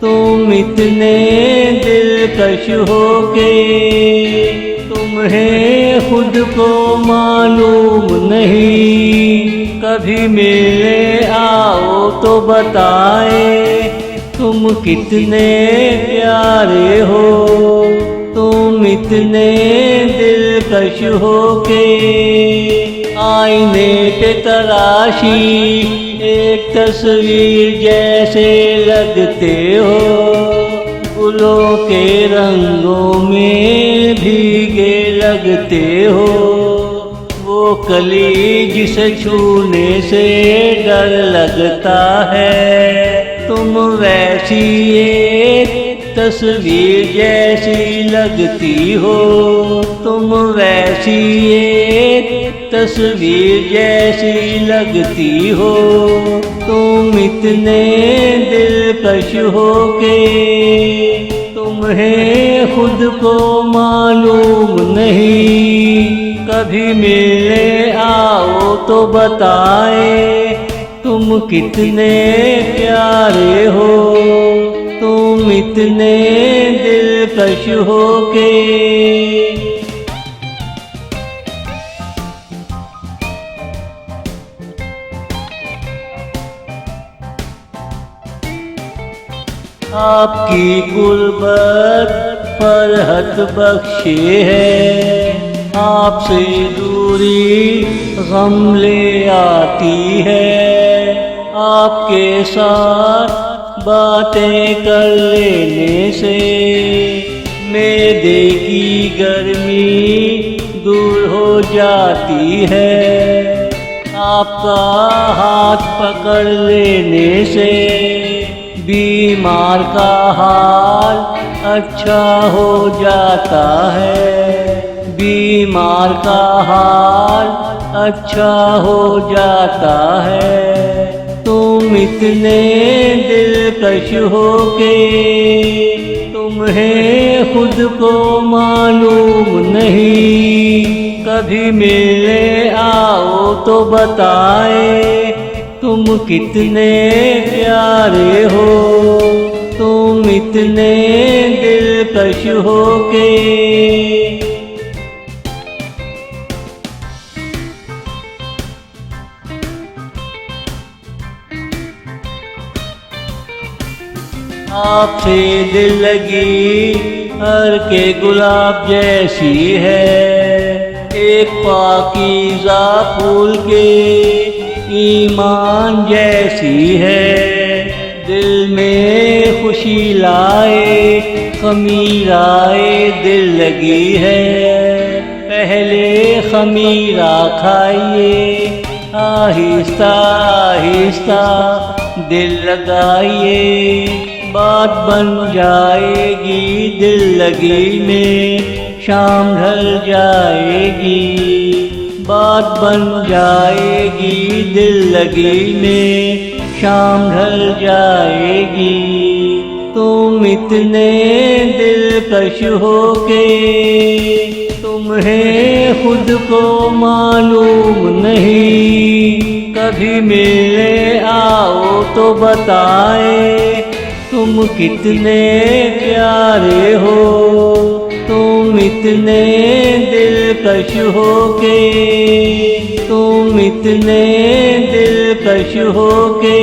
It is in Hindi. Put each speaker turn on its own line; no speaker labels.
तुम इतने दिलकश हो के तुम्हें खुद को मालूम नहीं। कभी मिलने आओ तो बताए तुम कितने प्यारे हो। तुम इतने दिलकश हो के आईने पे तराशी एक तस्वीर जैसे लगते हो। फूलों के रंगों में भीगे लगते हो। वो कली जिसे छूने से डर लगता है, तुम वैसी एक तस्वीर जैसी लगती हो। तुम वैसी एक तस्वीर जैसी लगती हो। तुम इतने दिलकश हो के तुम्हें खुद को मालूम नहीं। कभी मिलने आओ तो बताए तुम कितने प्यारे हो। तुम इतने दिलकश हो के आपकी गुर्बत फरहत बख्शे है। आपसे दूरी गम ले आती है। आपके साथ बातें कर लेने से मैदे की गर्मी दूर हो जाती है। आपका हाथ पकड़ लेने से बीमार का हाल अच्छा हो जाता है। बीमार का हाल अच्छा हो जाता है। तुम इतने दिलकश हो के तुम्हें खुद को मालूम नहीं। कभी मिलने आओ तो बताए तुम कितने प्यारे हो। तुम इतने दिलकश हो के आपसे दिल लगी हर के गुलाब जैसी है। एक पाकीज़ा फूल के ईमान जैसी है। दिल में खुशी लाए खमीराए दिल लगी है। पहले खमीरा खाइए आहिस्ता आहिस्ता दिल लगाइए। बात बन जाएगी दिल लगी में शाम ढल जाएगी। बात बन जाएगी दिल लगी में शाम ढल जाएगी। तुम इतने दिलकश हो के तुम्हें खुद को मालूम नहीं। कभी मिलने आओ तो बताए तुम कितने प्यारे हो। तुम इतने दिलकश हो के तुम इतने दिलकश हो के